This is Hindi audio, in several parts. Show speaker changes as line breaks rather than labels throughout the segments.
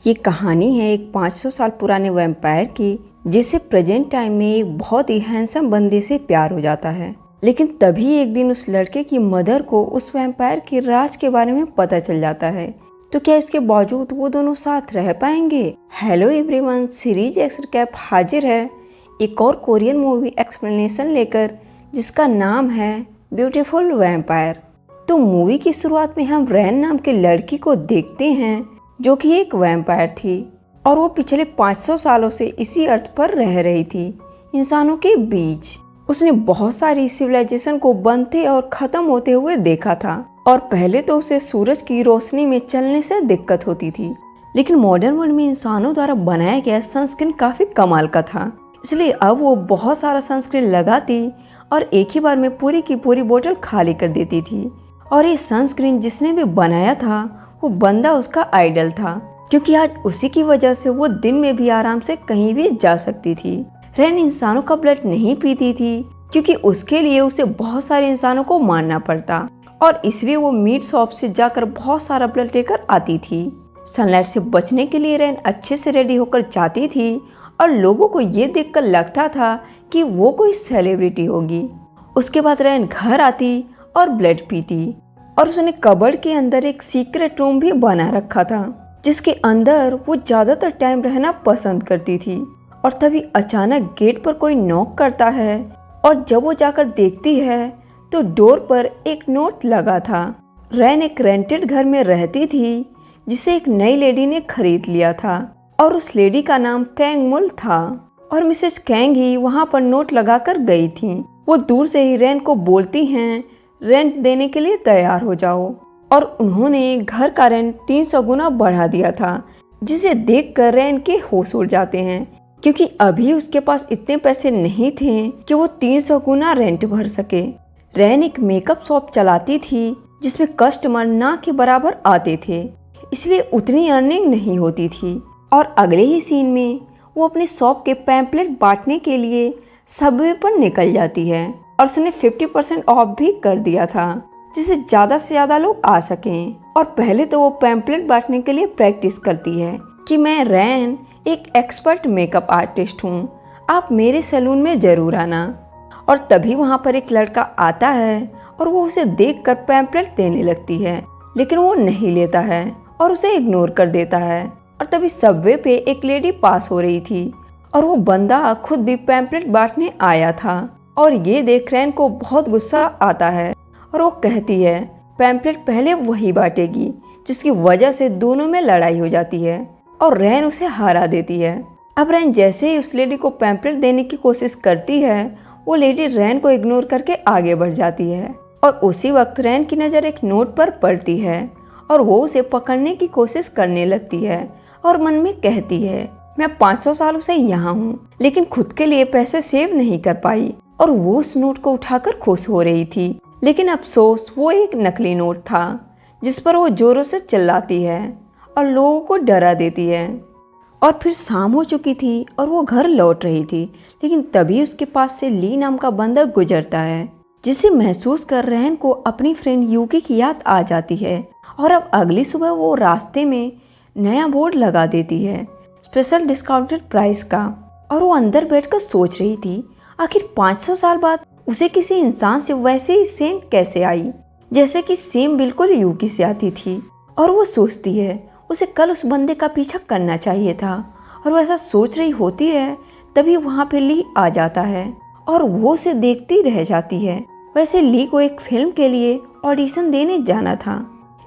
ये कहानी है एक 500 साल पुराने वैम्पायर की, जिसे प्रेजेंट टाइम में एक बहुत ही हैंडसम बंदे से प्यार हो जाता है। लेकिन तभी एक दिन उस लड़के की मदर को उस वैम्पायर के राज के बारे में पता चल जाता है। तो क्या इसके बावजूद वो दोनों साथ रह पाएंगे? Hello everyone, series x cap हाजिर है एक और कोरियन मूवी एक्सप्लेनेशन लेकर, जिसका नाम है ब्यूटीफुल वैम्पायर। तो मूवी की शुरुआत में हम रैन नाम के लड़की को देखते हैं, जो कि एक वैम्पायर थी और वो पिछले 500 सालों से इसी अर्थ पर रह रही थी, इंसानों के बीच। उसने बहुत सारी सिविलाइजेशन को बनते और खत्म होते हुए देखा था, और पहले तो उसे सूरज की रोशनी में चलने से दिक्कत होती थी। लेकिन मॉडर्न वर्ल्ड में इंसानों द्वारा बनाया गया सनस्क्रीन काफी कमाल का था, इसलिए अब वो बहुत सारा सनस्क्रीन लगाती और एक ही बार में पूरी की पूरी बोतल खाली कर देती थी। और ये सनस्क्रीन जिसने भी बनाया था वो बंदा उसका आइडल था, क्योंकि आज उसी की वजह से वो दिन में भी आराम से कहीं भी जा सकती थी। रैन इंसानों का ब्लड नहीं पीती थी, क्योंकि उसके लिए उसे बहुत सारे इंसानों को मारना पड़ता, और इसलिए वो मीट शॉप से जाकर बहुत सारा ब्लड लेकर आती थी। सनलाइट से बचने के लिए रैन अच्छे से रेडी होकर जाती थी, और लोगों को ये देखकर लगता था कि वो कोई सेलिब्रिटी होगी। उसके बाद रैन घर आती और ब्लड पीती, और उसने कबर्ड के अंदर एक सीक्रेट रूम भी बना रखा था, जिसके अंदर वो ज्यादातर टाइम रहना पसंद करती थी। और तभी अचानक गेट पर कोई नॉक करता है, और जब वो जाकर देखती है तो डोर पर एक नोट लगा था। रैन एक रेंटेड घर में रहती थी, जिसे एक नई लेडी ने खरीद लिया था, और उस लेडी का नाम कैंग मुल था, और मिसेस कैंग ही वहाँ पर नोट लगाकर गई थी। वो दूर से ही रैन को बोलती हैं, रेंट देने के लिए तैयार हो जाओ। और उन्होंने घर का रेंट 300 गुना बढ़ा दिया था, जिसे देखकर रैन के होश उड़ जाते हैं, क्योंकि अभी उसके पास इतने पैसे नहीं थे कि वो 300 गुना रेंट भर सके। रैन एक मेकअप शॉप चलाती थी, जिसमें कस्टमर ना के बराबर आते थे, इसलिए उतनी अर्निंग नहीं होती थी। और अगले ही सीन में वो अपने शॉप के पैम्पलेट बांटने के लिए सबवे पर निकल जाती है, और उसने 50% ऑफ भी कर दिया था, जिससे ज़्यादा से ज़्यादा लोग आ सकें। और पहले तो वो पैम्पलेट बांटने के लिए प्रैक्टिस करती है कि मैं रैन एक एक्सपर्ट मेकअप आर्टिस्ट हूँ, आप मेरे सैलून में ज़रूर आना। और तभी वहाँ पर एक लड़का आता है, और वो उसे देखकर पैम्पलेट देने लगती है, लेकिन वो नहीं लेता है और उसे इग्नोर कर देता है। और तभी सबवे पे एक लेडी पास हो रही थी, और वो बंदा खुद भी पैम्पलेट बांटने आया था। और ये देख रैन को बहुत गुस्सा आता है, और वो कहती है पैम्पलेट पहले वही बांटेगी, जिसकी वजह से दोनों में लड़ाई हो जाती है, और रैन उसे हरा देती है। अब रैन जैसे ही उस लेडी को पैम्पलेट देने की कोशिश करती है, वो लेडी रैन को इग्नोर करके आगे बढ़ जाती है। और उसी वक्त रैन की नज़र एक नोट पर पड़ती है, और वो उसे पकड़ने की कोशिश करने लगती है, और मन में कहती है मैं 500 सालों से यहाँ हूँ, लेकिन खुद के लिए पैसे सेव नहीं कर पाई। और वो उस नोट को उठाकर खुश हो रही थी, लेकिन अफसोस वो एक नकली नोट था, जिस पर वो जोरों से चिल्लाती है और लोगों को डरा देती है। और फिर शाम हो चुकी थी और वो घर लौट रही थी, लेकिन तभी उसके पास से ली नाम का बंदा गुजरता है, जिसे महसूस कर रैन को अपनी फ्रेंड यूकी की याद आ जाती है। और अब अगली सुबह वो रास्ते में नया बोर्ड लगा देती है, स्पेशल डिस्काउंटेड प्राइस का। और वो अंदर बैठकर सोच रही थी, आखिर 500 साल बाद उसे किसी इंसान से वैसे ही सेंट कैसे आई, जैसे कि सेम बिल्कुल यूकी से आती थी। और वो सोचती है उसे कल उस बंदे का पीछा करना चाहिए था, और वो ऐसा सोच रही होती है, तभी वहाँ पे ली आ जाता है, और वो उसे देखती रह जाती है। वैसे ली को एक फिल्म के लिए ऑडिशन देने जाना था,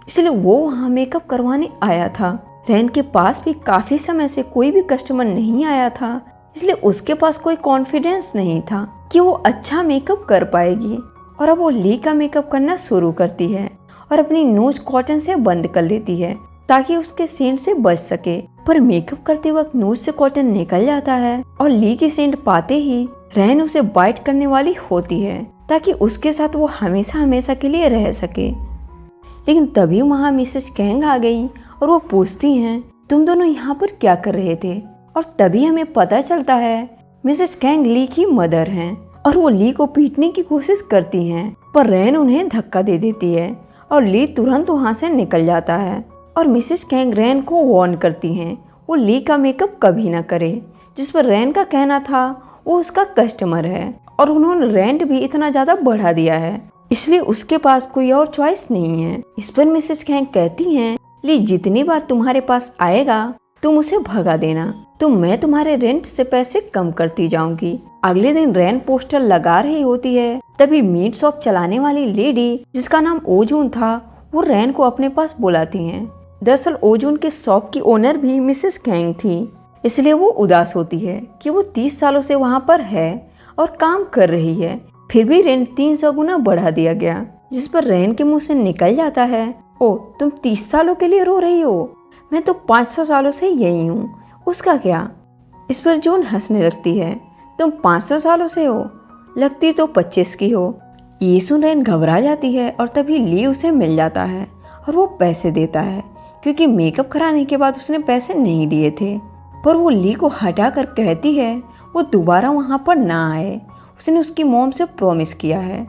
इसलिए वो वहाँ मेकअप करवाने आया था। रैन के पास भी काफी समय से कोई भी कस्टमर नहीं आया था, इसलिए उसके पास कोई कॉन्फिडेंस नहीं था कि वो अच्छा मेकअप कर पाएगी। और अब वो ली का मेकअप करना शुरू करती है, और अपनी नोज कॉटन से बंद कर लेती है, ताकि उसके सेंट से बच सके। पर मेकअप करते वक्त नोज से कॉटन निकल जाता है, और ली की सेंट पाते ही रैन उसे बाइट करने वाली होती है, ताकि उसके साथ वो हमेशा हमेशा के लिए रह सके। लेकिन तभी वहाँ मिसेस कैंग आ गई, और वो पूछती हैं तुम दोनों यहाँ पर क्या कर रहे थे। और तभी हमें पता चलता है मिसेस कैंग ली की मदर हैं, और वो ली को पीटने की कोशिश करती हैं, पर रैन उन्हें धक्का दे देती है, और ली तुरंत वहाँ से निकल जाता है। और मिसेस कैंग रैन को वार्न करती हैं वो ली का मेकअप कभी ना करे, जिस पर रैन का कहना था वो उसका कस्टमर है और उन्होंने रेंट भी इतना ज़्यादा बढ़ा दिया है, इसलिए उसके पास कोई और चॉइस नहीं है। इस पर मिसेस कैंग कहती हैं ली जितनी बार तुम्हारे पास आएगा तुम उसे भगा देना, तो मैं तुम्हारे रेंट से पैसे कम करती जाऊंगी। अगले दिन रैन पोस्टर लगा रही होती है, तभी मीट शॉप चलाने वाली लेडी जिसका नाम ओजून था वो रैन को अपने पास बुलाती हैं। दरअसल ओजून के शॉप की ओनर भी मिसेस कैंग थी, इसलिए वो उदास होती है कि वो 30 सालों से वहाँ पर है और काम कर रही है, फिर भी रेंट 300 गुना बढ़ा दिया गया। जिस पर रैन के मुंह से निकल जाता है ओ तुम 30 सालों के लिए रो रही हो, मैं तो 500 सालों से यही हूँ, उसका क्या। इस पर जून हंसने लगती है, तुम 500 सालों से हो, लगती तो 25 की हो। ये सुन रैन घबरा जाती है और तभी ली उसे मिल जाता है और वो पैसे देता है, क्योंकि मेकअप कराने के बाद उसने पैसे नहीं दिए थे। पर वो ली को हटा कर कहती है वो दोबारा वहाँ पर ना आए, उसने उसकी मॉम से प्रॉमिस किया है।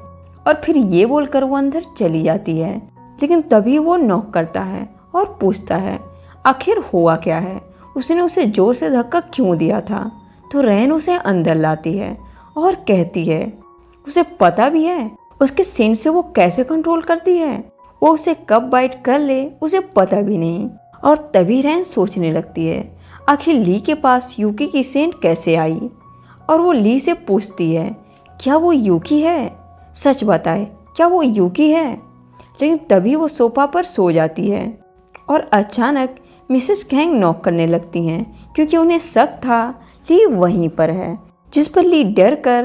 और फिर ये बोलकर वो अंदर चली जाती है, लेकिन तभी वो नॉक करता है और पूछता है आखिर हुआ क्या है, उसने उसे जोर से धक्का क्यों दिया था। तो रैन उसे अंदर लाती है और कहती है उसे पता भी है उसके सेंस से वो कैसे कंट्रोल करती है, वो उसे कब बाइट कर ले उसे पता भी नहीं। और तभी रैन सोचने लगती है आखिर ली के पास यूकी की सेंट कैसे आई, और वो ली से पूछती है क्या वो यूकी है, सच बताए क्या वो यूकी है। लेकिन तभी वो सोफा पर सो जाती है और अचानक मिसेस कैंग नॉक करने लगती हैं, क्योंकि उन्हें शक था ली वहीं पर है। जिस पर ली डर कर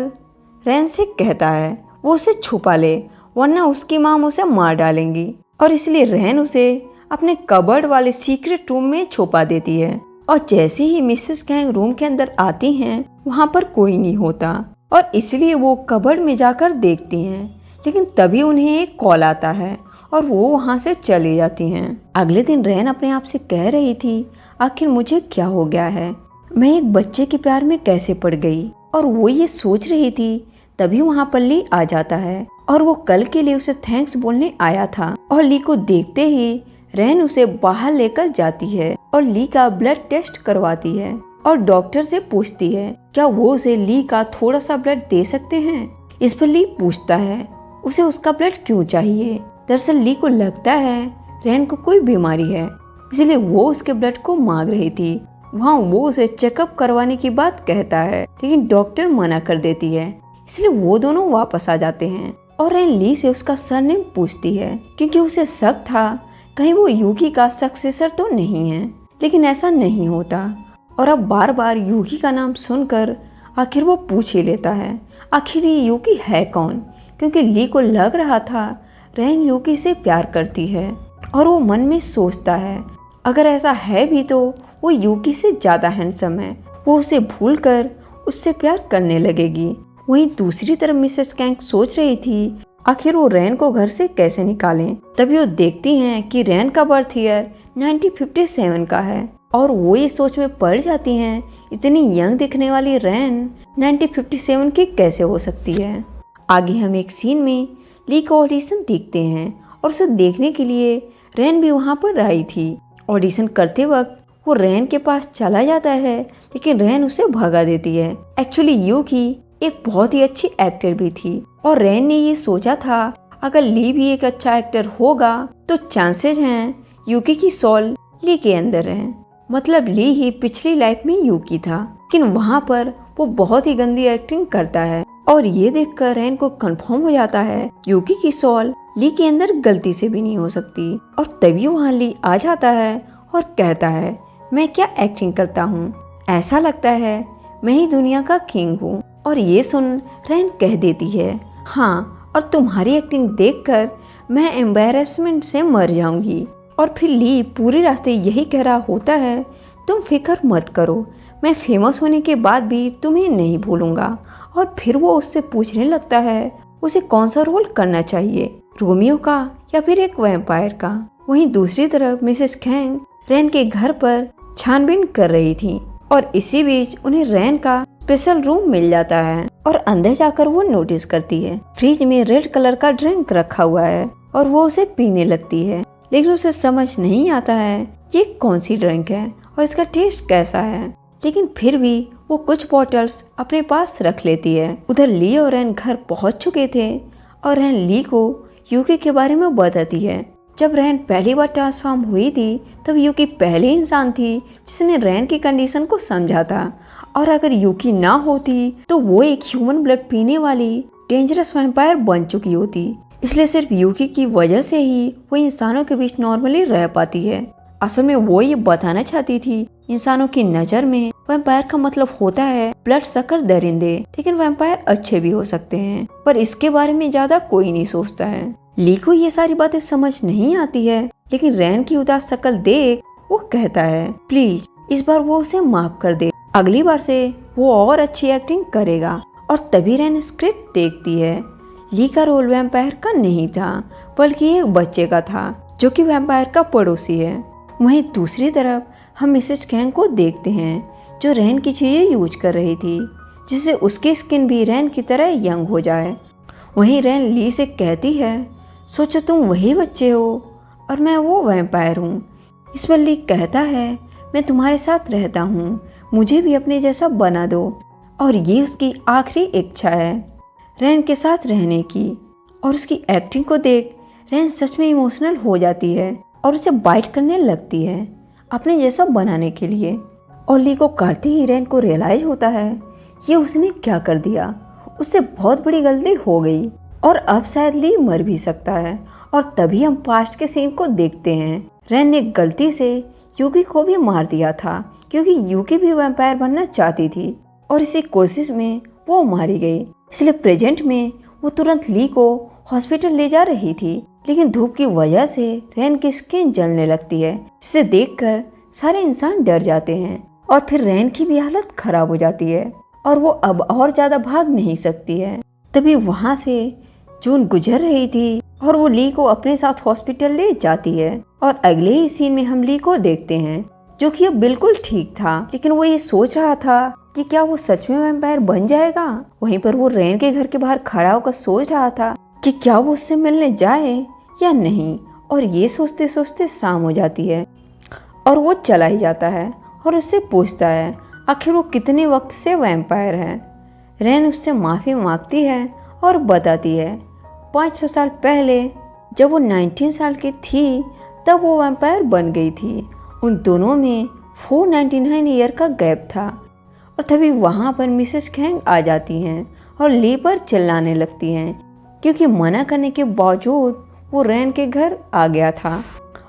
रैन से कहता है वो उसे छुपा ले वरना उसकी माम उसे मार डालेंगी, और इसलिए रैन उसे अपने कबर्ड वाले सीक्रेट रूम में छुपा देती है। और जैसे ही मिसेस कैंग रूम के अंदर आती हैं वहाँ पर कोई नहीं होता, और इसलिए वो कबर्ड में जाकर देखती हैं। लेकिन तभी उन्हें एक कॉल आता है और वो वहाँ से चली जाती हैं। अगले दिन रैन अपने आप से कह रही थी आखिर मुझे क्या हो गया है, मैं एक बच्चे के प्यार में कैसे पड़ गई। और वो ये सोच रही थी तभी वहाँ पर ली आ जाता है और वो कल के लिए उसे थैंक्स बोलने आया था। और ली को देखते ही रैन उसे बाहर लेकर जाती है और ली का ब्लड टेस्ट करवाती है और डॉक्टर से पूछती है क्या वो उसे ली का थोड़ा सा ब्लड दे सकते हैं। इस पर ली पूछता है उसे उसका ब्लड क्यों चाहिए। दरअसल ली को लगता है रैन को कोई बीमारी है, इसलिए वो उसके ब्लड को मांग रही थी। वहाँ वो उसे चेकअप करवाने की बात कहता है, लेकिन डॉक्टर मना कर देती है, इसलिए वो दोनों वापस आ जाते हैं। और रैन ली से उसका सरनेम पूछती है, क्योंकि उसे शक था कहीं वो यूकी का सक्सेसर तो नहीं है, लेकिन ऐसा नहीं होता। और अब बार बार यूकी का नाम सुनकर आखिर वो पूछ ही लेता है आखिर ये यूकी है कौन, क्योंकि ली को लग रहा था रैन यूकी से प्यार करती है। और वो मन में सोचता है अगर ऐसा है भी तो वो यूकी से ज़्यादा हैंडसम है, वो उसे भूलकर उससे प्यार करने लगेगी। वहीं दूसरी तरफ मिसेस कैंग सोच रही थी आखिर वो रैन को घर से कैसे निकालें। तभी वो देखती हैं कि रैन का बर्थ ईयर 1957 का है, और वो ये सोच में पड़ जाती हैं इतनी यंग दिखने वाली रैन 1957 की कैसे हो सकती है। आगे हम एक सीन में ली का ऑडिशन देखते हैं और उसे देखने के लिए रैन भी वहाँ पर आई थी। ऑडिशन करते वक्त वो रैन के पास चला जाता है, लेकिन रैन उसे भगा देती है। एक्चुअली यूकी एक बहुत ही अच्छी एक्टर भी थी, और रैन ने ये सोचा था अगर ली भी एक अच्छा एक्टर होगा तो चांसेस हैं यूकी की सोल ली के अंदर है। मतलब ली ही पिछली लाइफ में यूकी था, लेकिन वहाँ पर वो बहुत ही गंदी एक्टिंग करता है। और ये देखकर रैन को कंफर्म हो जाता है यूकी की सोल ली के अंदर गलती से भी नहीं हो सकती। और तभी वहाँ ली आ जाता है और कहता है मैं क्या एक्टिंग करता हूँ, ऐसा लगता है मैं ही दुनिया का किंग हूँ। और ये सुन रैन कह देती है हाँ, और तुम्हारी एक्टिंग देखकर मैं एम्बैरेसमेंट से मर जाऊंगी। और फिर ली पूरे रास्ते यही कह रहा होता है तुम फिक्र मत करो, मैं फेमस होने के बाद भी तुम्हें नहीं भूलूंगा। और फिर वो उससे पूछने लगता है उसे कौन सा रोल करना चाहिए, रोमियो का या फिर एक वैम्पायर का। वहीं दूसरी तरफ मिसेस कैंग रैन के घर पर छानबीन कर रही थी, और इसी बीच उन्हें रैन का स्पेशल रूम मिल जाता है। और अंदर जाकर वो नोटिस करती है फ्रिज में रेड कलर का ड्रिंक रखा हुआ है, और वो उसे पीने लगती है। लेकिन उसे समझ नहीं आता है ये कौन सी ड्रिंक है और इसका टेस्ट कैसा है। लेकिन फिर भी वो कुछ बॉटल्स अपने पास रख लेती है। उधर ली और रैन घर पहुंच चुके थे और रैन ली को यूकी के बारे में बताती है। जब रैन पहली बार ट्रांसफॉर्म हुई थी तब यूकी पहली इंसान थी जिसने रैन की कंडीशन को समझा था, और अगर यूकी ना होती तो वो एक ह्यूमन ब्लड पीने वाली डेंजरस वैम्पायर बन चुकी होती। इसलिए सिर्फ यूकी की वजह से ही वो इंसानों के बीच नॉर्मली रह पाती है। असल में वो ये बताना चाहती थी इंसानों की नज़र में वैम्पायर का मतलब होता है ब्लड सकर दरिंदे, लेकिन वैम्पायर अच्छे भी हो सकते हैं, पर इसके बारे में ज्यादा कोई नहीं सोचता है। ली को ये सारी बातें समझ नहीं आती है, लेकिन रैन की उदास शक्ल देख वो कहता है प्लीज इस बार वो उसे माफ कर दे, अगली बार से वो और अच्छी एक्टिंग करेगा। और तभी रैन स्क्रिप्ट देखती है। ली का रोल वैम्पायर का नहीं था बल्कि एक बच्चे का था जो कि वैम्पायर का पड़ोसी है। वहीं दूसरी तरफ हम मिसेस कैंग को देखते हैं जो रैन की चीजें यूज कर रही थी जिससे उसकी स्किन भी रैन की तरह यंग हो जाए। वहीं रैन ली से कहती है सोचो तुम वही बच्चे हो और मैं वो वैम्पायर हूँ। इस पर ली कहता है मैं तुम्हारे साथ रहता हूँ, मुझे भी अपने जैसा बना दो। और ये उसकी आखिरी इच्छा है रैन के साथ रहने की। और उसकी एक्टिंग को देख रैन सच में इमोशनल हो जाती है और उसे बाइट करने लगती है अपने जैसा बनाने के लिए। और ली को काटते ही रैन को रियलाइज होता है ये उसने क्या कर दिया, उससे बहुत बड़ी गलती हो गई और अब शायद ली मर भी सकता है। और तभी हम पास्ट के सीन को देखते हैं। रैन ने गलती से यूकी को भी मार दिया था क्योंकि यूकी भी वैम्पायर बनना चाहती थी और इसी कोशिश में वो मारी गई। इसलिए प्रेजेंट में वो तुरंत ली को हॉस्पिटल ले जा रही थी, लेकिन धूप की वजह से रैन की स्किन जलने लगती है जिसे देखकर सारे इंसान डर जाते हैं और फिर रैन की भी हालत खराब हो जाती है और वो अब और ज्यादा भाग नहीं सकती है। तभी वहाँ से जून गुजर रही थी और वो ली को अपने साथ हॉस्पिटल ले जाती है। और अगले ही सीन में हम ली को देखते हैं जो कि अब बिल्कुल ठीक था, लेकिन वो ये सोच रहा था कि क्या वो सच में वैम्पायर बन जाएगा। वहीं पर वो रैन के घर के बाहर खड़ा होकर सोच रहा था कि क्या वो उससे मिलने जाए या नहीं। और ये सोचते सोचते शाम हो जाती है और वो चला ही जाता है और उससे पूछता है आखिर वो कितने वक्त से वैम्पायर है। रैन उससे माफ़ी मांगती है और बताती है 500 साल पहले जब वो 19 साल की थी तब वो वैम्पायर बन गई थी। उन दोनों में 499 ईयर का गैप था। और तभी वहाँ पर मिसेस कैंग आ जाती हैं और ली पर चिल्लाने लगती हैं क्योंकि मना करने के बावजूद वो रैन के घर आ गया था।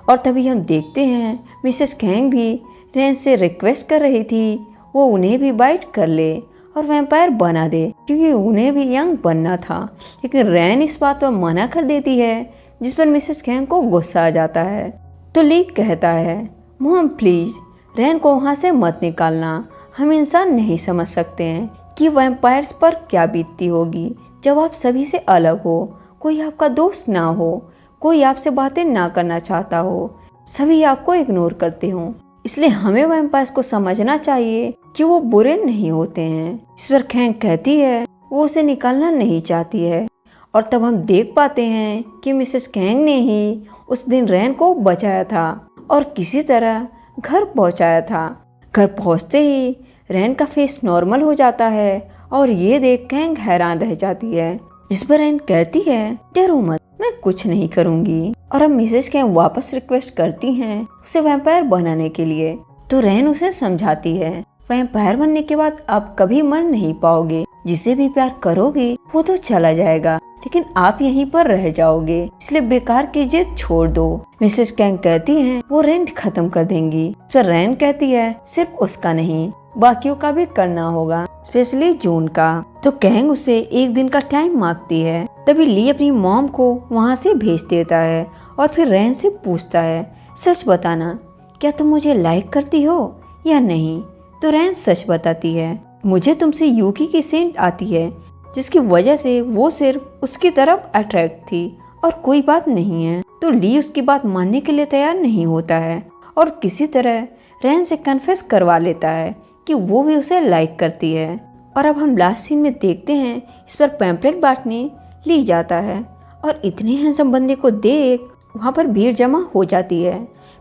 और तभी हम देखते हैं मिसेस कैंग भी रैन से रिक्वेस्ट कर रही थी वो उन्हें भी बाइट कर ले और वैम्पायर बना दे क्योंकि उन्हें भी यंग बनना था। लेकिन रैन इस बात पर मना कर देती है जिस पर मिसेस कैंग को गुस्सा आ जाता है। तो ली कहता है मॉम प्लीज रैन को वहाँ से मत निकालना, हम इंसान नहीं समझ सकते हैं कि वैम्पायर्स पर क्या बीतती होगी जब आप सभी से अलग हो, कोई आपका दोस्त ना हो, कोई आपसे बातें ना करना चाहता हो, सभी आपको इग्नोर करते हो। इसलिए हमें वैम्पायर्स को समझना चाहिए कि वो बुरे नहीं होते हैं। इस पर कैंग कहती है वो उसे निकालना नहीं चाहती है। और तब हम देख पाते हैं कि मिसेस कैंग ने ही उस दिन रैन को बचाया था और किसी तरह घर पहुंचाया था। घर पहुंचते ही रैन का फेस नॉर्मल हो जाता है और ये देख कैंग हैरान रह जाती है। जिस पर रैन कहती है डरो मत, मैं कुछ नहीं करूंगी। और अब मिसेस कैंग वापस रिक्वेस्ट करती हैं उसे वैम्पायर बनाने के लिए। तो रैन उसे समझाती है वैम्पायर बनने के बाद आप कभी मर नहीं पाओगे, जिसे भी प्यार करोगे वो तो चला जाएगा लेकिन आप यहीं पर रह जाओगे, इसलिए बेकार की जिद छोड़ दो। मिसेस कैंग कहती हैं वो रेंट खत्म कर देंगी। फिर रैन कहती है सिर्फ उसका नहीं बाकियों का भी करना होगा, स्पेशली जून का। तो कैंग उसे एक दिन का टाइम मांगती है। तभी ली अपनी मॉम को वहाँ से भेज देता है और फिर रैन से पूछता है सच बताना क्या तुम मुझे लाइक करती हो या नहीं। तो रैन सच बताती है मुझे तुमसे यूकी की सेंट आती है जिसकी वजह से वो सिर्फ उसकी तरफ अट्रैक्ट थी और कोई बात नहीं है। तो ली उसकी बात मानने के लिए तैयार नहीं होता है और किसी तरह रैन से कन्फेस करवा लेता है कि वो भी उसे लाइक करती है। और अब हम लास्ट सीन में देखते हैं इस पर पैम्पलेट बांटने ली जाता है और इतने हैंडसम बंदे को देख वहाँ पर भीड़ जमा हो जाती है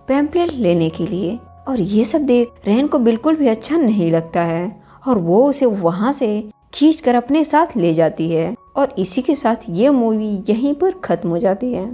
पैम्पलेट लेने के लिए। और ये सब देख रेन को बिल्कुल भी अच्छा नहीं लगता है और वो उसे वहाँ से खींचकर अपने साथ ले जाती है। और इसी के साथ ये मूवी यहीं पर खत्म हो जाती है।